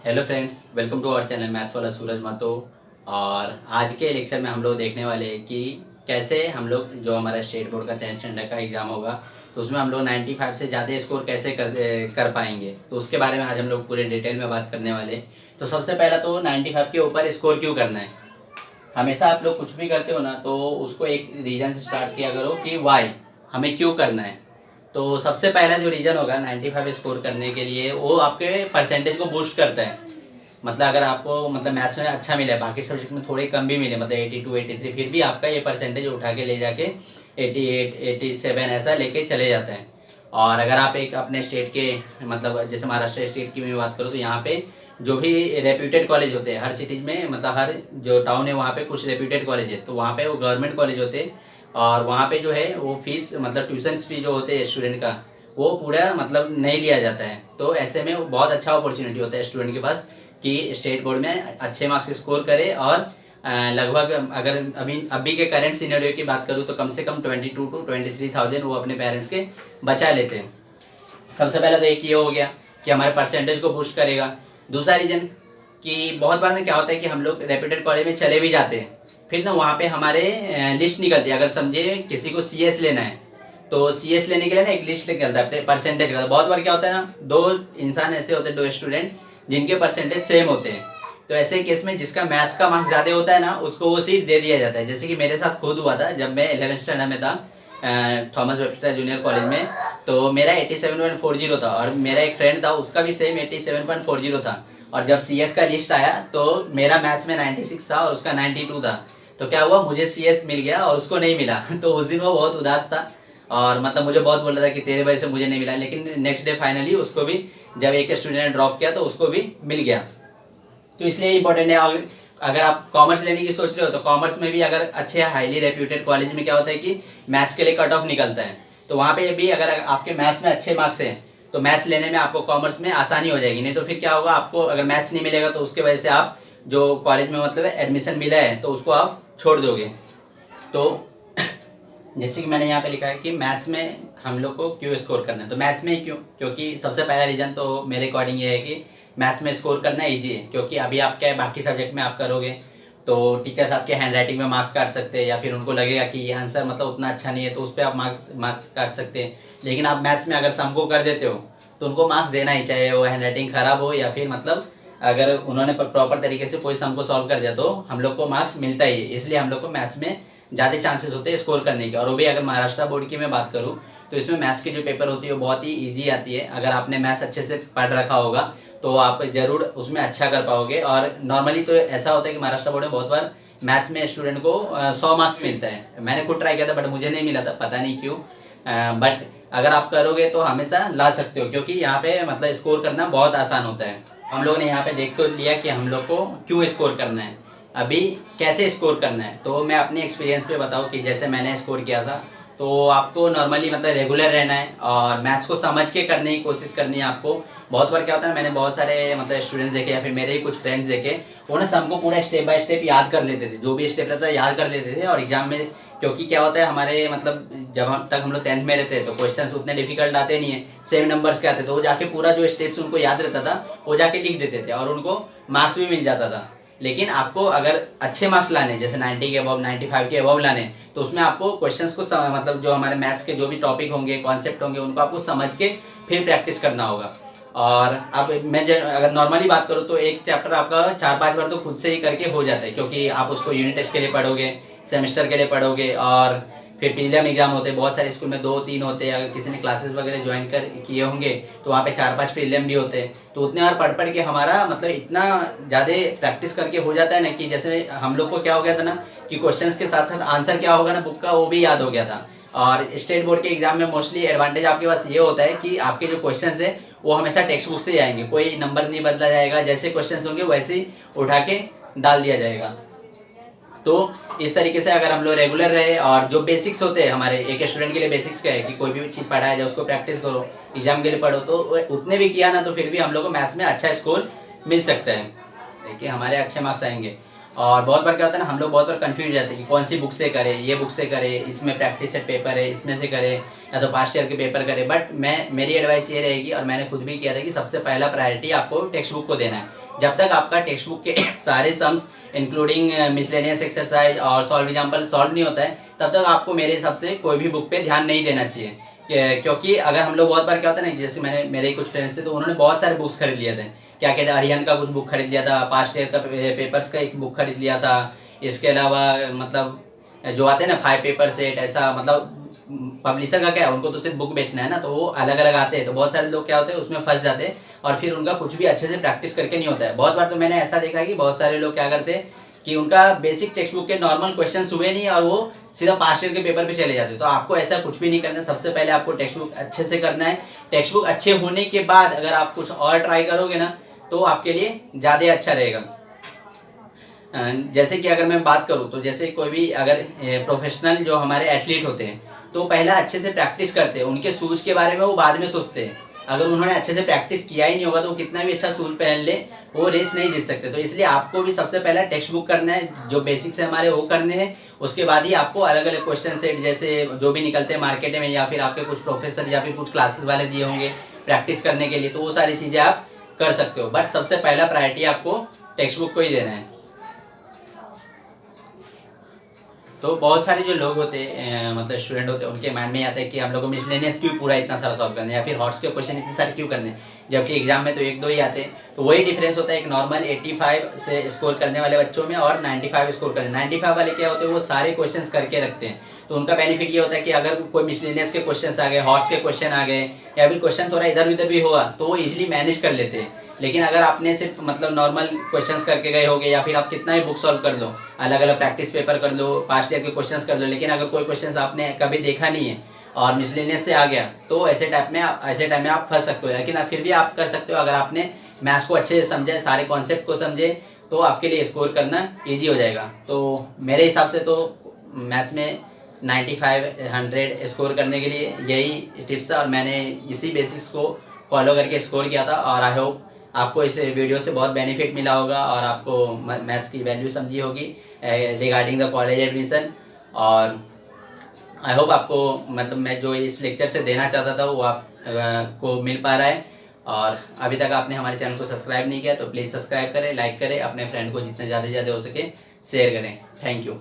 Hello friends, welcome to our channel maths वाला सूरज मातो। और आज के लेक्चर में हम लोग देखने वाले हैं कि कैसे हम लोग जो हमारा स्टेट बोर्ड का 10th स्टैंडर्ड का एग्ज़ाम होगा तो उसमें हम लोग 95 से ज़्यादा स्कोर कैसे कर पाएंगे। तो उसके बारे में आज हम लोग पूरे डिटेल में बात करने वाले हैं। तो सबसे पहला तो 95 के ऊपर स्कोर क्यों करना है। हमेशा आप लोग कुछ भी करते हो ना तो उसको एक रीज़न से स्टार्ट किया करो कि वाई, हमें क्यों करना है। तो सबसे पहला जो रीज़न होगा 95 स्कोर करने के लिए वो आपके परसेंटेज को बूस्ट करता है। मतलब अगर आपको मैथ्स में अच्छा मिले, बाकी सब्जेक्ट में थोड़े कम भी मिले, 82 83, फिर भी आपका ये परसेंटेज उठा के ले जाके 88 87 ऐसा लेके चले जाता है। और अगर आप एक अपने स्टेट के जैसे महाराष्ट्र स्टेट की मैं बात करूँ तो यहाँ पे जो भी रेप्यूटेड कॉलेज होते हैं हर सिटीज़ में, हर जो टाउन है वहाँ पे कुछ रेप्यूटेड कॉलेज है, तो वहाँ पे वो गवर्नमेंट कॉलेज होते हैं। और वहाँ पे जो है वो फीस ट्यूशन फी जो होते हैं स्टूडेंट का वो पूरा नहीं लिया जाता है। तो ऐसे में वो बहुत अच्छा अपॉर्चुनिटी होता है स्टूडेंट के पास कि स्टेट बोर्ड में अच्छे मार्क्स स्कोर करे। और लगभग अगर अभी के करंट सिनेरियो की बात करूँ तो कम से कम 22 to 23,000 वो अपने पेरेंट्स के बचा लेते हैं। सबसे पहले तो एक ये हो गया कि हमारे परसेंटेज को बूस्ट करेगा। दूसरा रीज़न कि बहुत बार क्या होता है कि हम लोग रेप्यूटेड कॉलेज में चले भी जाते हैं, फिर वहाँ पे हमारे लिस्ट निकलती है। अगर समझे किसी को CS लेना है तो CS लेने के लिए एक लिस्ट निकलता है परसेंटेज का। बहुत बार क्या होता है ना, दो इंसान ऐसे होते हैं, दो स्टूडेंट जिनके परसेंटेज सेम होते हैं, तो ऐसे केस में जिसका मैथ्स का मार्क्स ज़्यादा होता है ना उसको वो सीट दे दिया जाता है। जैसे कि मेरे साथ खुद हुआ था जब मैं 11th स्टैंडर्ड में था थॉमस वेबस्टर जूनियर कॉलेज में। तो मेरा 87.40 था और मेरा एक फ्रेंड था उसका भी सेम 87.40 था। और जब CS का लिस्ट आया तो मेरा मैथ्स में 96 था और उसका 92 था। तो क्या हुआ, मुझे CS मिल गया और उसको नहीं मिला। तो उस दिन वो बहुत उदास था और मुझे बहुत बोल रहा था कि तेरे वजह से मुझे नहीं मिला। लेकिन नेक्स्ट डे फाइनली उसको भी, जब एक स्टूडेंट ने ड्रॉप किया तो उसको भी मिल गया। तो इसलिए इंपॉर्टेंट है। अगर आप कॉमर्स लेने की सोच रहे हो तो कॉमर्स में भी अगर अच्छे हाईली रेप्यूटेड कॉलेज में क्या होता है कि मैथ्स के लिए कट ऑफ निकलता है। तो वहाँ पे भी अगर आपके मैथ्स में अच्छे मार्क्स हैं तो मैथ्स लेने में आपको कॉमर्स में आसानी हो जाएगी। नहीं तो फिर क्या होगा, आपको अगर मैथ्स नहीं मिलेगा तो उसके वजह से आप जो कॉलेज में एडमिशन मिला है तो उसको आप छोड़ दोगे। तो जैसे कि मैंने यहाँ पे लिखा है कि मैथ्स में हम लोग को क्यों स्कोर करना है। तो मैथ्स में क्यों, क्योंकि सबसे पहला रीज़न तो मेरे अकॉर्डिंग ये है कि मैथ्स में स्कोर करना ईजी है। क्योंकि अभी आप क्या है, बाकी सब्जेक्ट में आप करोगे तो टीचर्स आपके हैंड राइटिंग में मार्क्स काट सकते हैं, या फिर उनको लगेगा कि ये आंसर उतना अच्छा नहीं है तो उस पर आप मार्क्स काट सकते हैं। लेकिन आप मैथ्स में अगर सम को कर देते हो तो उनको मार्क्स देना ही चाहिए, वो हैंड राइटिंग ख़राब हो या फिर अगर उन्होंने प्रॉपर तरीके से कोई सम को सॉल्व कर दिया तो हम लोग को मार्क्स मिलता ही है। इसलिए हम लोग को मैथ्स में ज़्यादा चांसेस होते हैं स्कोर करने के। और वो भी अगर महाराष्ट्र बोर्ड की मैं बात करूँ तो इसमें मैथ्स की जो पेपर होती है वो बहुत ही ईजी आती है। अगर आपने मैथ्स अच्छे से पढ़ रखा होगा तो आप ज़रूर उसमें अच्छा कर पाओगे। और नॉर्मली तो ऐसा होता है कि महाराष्ट्र बोर्ड में बहुत बार मैथ्स में स्टूडेंट को 100 मार्क्स मिलता है। मैंने खुद ट्राई किया था बट मुझे नहीं मिला था, पता नहीं क्यों। बट अगर आप करोगे तो हमेशा ला सकते हो, क्योंकि यहाँ पे स्कोर करना बहुत आसान होता है। हम लोग ने यहाँ पे देख तो लिया कि हम लोग को क्यों स्कोर करना है, अभी कैसे स्कोर करना है। तो मैं अपने एक्सपीरियंस पे बताऊँ कि जैसे मैंने स्कोर किया था। तो आपको नॉर्मली रेगुलर रहना है और मैथ्स को समझ के करने की कोशिश करनी है आपको। बहुत बार क्या होता है, मैंने बहुत सारे स्टूडेंट्स देखे या फिर मेरे ही कुछ फ्रेंड्स देखे, वो ना सबको पूरा स्टेप बाय स्टेप याद कर लेते थे, जो भी स्टेप रहता है याद कर लेते थे। और एग्जाम में क्योंकि क्या होता है हमारे जब तक हम लोग 10th में रहते हैं तो क्वेश्चंस उतने डिफिकल्ट आते नहीं है, सेम नंबर्स के आते, तो वो जाके पूरा जो स्टेप्स उनको याद रहता था वो जाके लिख देते थे और उनको मार्क्स भी मिल जाता था। लेकिन आपको अगर अच्छे मार्क्स लाने, जैसे 90 के अबव 95 के अबव लाने, तो उसमें आपको क्वेश्चंस को जो हमारे मैथ्स के जो भी टॉपिक होंगे, कॉन्सेप्ट होंगे, उनको आपको समझ के फिर प्रैक्टिस करना होगा। और अब मैं अगर नॉर्मली बात करूँ तो एक चैप्टर आपका 4-5 बार तो खुद से ही करके हो जाता है, क्योंकि आप उसको यूनिट टेस्ट के लिए पढ़ोगे, सेमेस्टर के लिए पढ़ोगे, और फिर प्रीलिम एग्जाम होते हैं। बहुत सारे स्कूल में 2-3 होते हैं। अगर किसी ने क्लासेस वगैरह ज्वाइन किए होंगे तो वहाँ पे 4-5 प्रीलिम भी होते हैं। तो उतने बार पढ़ के हमारा इतना ज़्यादा प्रैक्टिस करके हो जाता है ना कि जैसे हम लोग को क्या हो गया था ना कि क्वेश्चंस के साथ साथ आंसर क्या होगा ना बुक का वो भी याद हो गया था। और स्टेट बोर्ड के एग्जाम में मोस्टली एडवांटेज आपके पास ये होता है कि आपके जो क्वेश्चंस है वो हमेशा टेक्स्ट बुक से ही आएंगे, कोई नंबर नहीं बदला जाएगा, जैसे क्वेश्चंस होंगे वैसे ही उठा के डाल दिया जाएगा। तो इस तरीके से अगर हम लोग रेगुलर रहे और जो बेसिक्स होते हैं हमारे, एक स्टूडेंट के लिए बेसिक्स क्या है कि कोई भी चीज़ पढ़ाया जाए उसको प्रैक्टिस करो, एग्जाम के लिए पढ़ो, तो उतने भी किया ना तो फिर भी हम लोग को मैथ्स में अच्छा स्कोर मिल सकता है, देखिए हमारे अच्छे मार्क्स आएंगे। और बहुत बार क्या होता है ना, हम लोग बहुत बार कंफ्यूज हो जाते हैं कि कौन सी बुक से करें, ये बुक से करें, इसमें प्रैक्टिस सेट पेपर है इसमें से करें, या तो पास्ट ईयर के पेपर करें। बट मेरी एडवाइस ये रहेगी, और मैंने खुद भी किया था, कि सबसे पहला प्रायोरिटी आपको टेक्स्ट बुक को देना है। जब तक आपका टेक्स्ट बुक के सारे सम्स इंक्लूडिंग मिसलेनियस एक्सरसाइज और सॉल्व एग्जाम्पल सॉल्व नहीं होता है, तब तक आपको मेरे हिसाब से कोई भी बुक पे ध्यान नहीं देना चाहिए। क्योंकि अगर हम लोग बहुत बार क्या होता है ना, जैसे मेरे कुछ फ्रेंड्स थे, तो उन्होंने बहुत सारे बुक्स खरीद लिए थे। क्या कहते हैं, अरिहंत का कुछ बुक खरीद लिया था, पास्ट ईयर का पेपर्स का एक बुक खरीद लिया था। इसके अलावा मतलब जो आते हैं ना 5 पेपर सेट, ऐसा मतलब पब्लिशर का क्या है, उनको तो सिर्फ बुक बेचना है ना, तो वो अलग अलग आते हैं। तो बहुत सारे लोग क्या होते हैं, उसमें फंस जाते हैं और फिर उनका कुछ भी अच्छे से प्रैक्टिस करके नहीं होता है। बहुत बार तो मैंने ऐसा देखा है कि बहुत सारे लोग क्या करते हैं कि उनका बेसिक टेक्स्ट बुक के नॉर्मल क्वेश्चन हुए नहीं और वो सीधा पास्ट ईयर के पेपर पे चले जाते। तो आपको ऐसा कुछ भी नहीं करना। सबसे पहले आपको टेक्स्ट बुक अच्छे से करना है। टेक्स्ट बुक अच्छे होने के बाद अगर आप कुछ और ट्राई करोगे ना, तो आपके लिए ज़्यादा अच्छा रहेगा। जैसे कि अगर मैं बात करूँ, तो जैसे कोई भी अगर प्रोफेशनल जो हमारे एथलीट होते हैं, तो पहला अच्छे से प्रैक्टिस करते हैं। उनके शूज के बारे में वो बाद में सोचते हैं। अगर उन्होंने अच्छे से प्रैक्टिस किया ही नहीं होगा, तो वो कितना भी अच्छा शूज पहन ले, वो रेस नहीं जीत सकते। तो इसलिए आपको भी सबसे पहला टेक्स्ट बुक करना है, जो बेसिक्स है हमारे वो करने हैं। उसके बाद ही आपको अलग अलग क्वेश्चन सेट जैसे जो भी निकलते हैं मार्केट में, या फिर आपके कुछ प्रोफेसर या फिर कुछ क्लासेस वाले दिए होंगे प्रैक्टिस करने के लिए, तो वो सारी चीज़ें आप कर सकते हो। बट सबसे पहला प्रायोरिटी आपको टेक्स्ट बुक को ही देना है। तो बहुत सारे जो लोग होते हैं, मतलब स्टूडेंट होते हैं, उनके माइंड में आता है कि हम लोग को मिसलेनियस क्यों पूरा इतना सारा सॉल्व करना है, या फिर हॉट्स के क्वेश्चन इतने सारे क्यों करने हैं, जबकि एग्जाम में तो 1-2 ही आते हैं। तो वही डिफरेंस होता है एक नॉर्मल 85 से स्कोर करने वाले बच्चों में और 95 स्कोर करने। 95 वाले क्या होते हैं, वो सारे क्वेश्चंस करके रखते हैं। तो उनका बेनिफिट ये होता है कि अगर कोई मिसलेनियस के क्वेश्चन आ गए, हॉट्स के क्वेश्चन आ गए, या फिर क्वेश्चन थोड़ा इधर उधर भी होगा, तो वो इजिली मैनेज कर लेते हैं। लेकिन अगर आपने सिर्फ मतलब नॉर्मल क्वेश्चंस करके गए होगे, या फिर आप कितना भी बुक सॉल्व कर लो, अलग अलग प्रैक्टिस पेपर कर लो, पास्ट ईयर के क्वेश्चंस कर लो, लेकिन अगर कोई क्वेश्चंस आपने कभी देखा नहीं है और मिसलेनियस से आ गया, तो ऐसे टाइम में आप फंस सकते हो। लेकिन फिर भी आप कर सकते हो, अगर आपने मैथ्स को अच्छे से समझे, सारे कॉन्सेप्ट को समझे, तो आपके लिए स्कोर करना ईजी हो जाएगा। तो मेरे हिसाब से तो मैथ्स में 95 100 स्कोर करने के लिए यही टिप्स था, और मैंने इसी बेसिक्स को फॉलो करके स्कोर किया था। और आई होप आपको इस वीडियो से बहुत बेनिफिट मिला होगा, और आपको मैथ्स की वैल्यू समझी होगी रिगार्डिंग द कॉलेज एडमिशन। और आई होप आपको मतलब मैं जो इस लेक्चर से देना चाहता था वो आप को मिल पा रहा है। और अभी तक आपने हमारे चैनल को सब्सक्राइब नहीं किया, तो प्लीज़ सब्सक्राइब करें, लाइक करें, अपने फ्रेंड को जितने ज़्यादा से ज़्यादा हो सके शेयर करें। Thank you.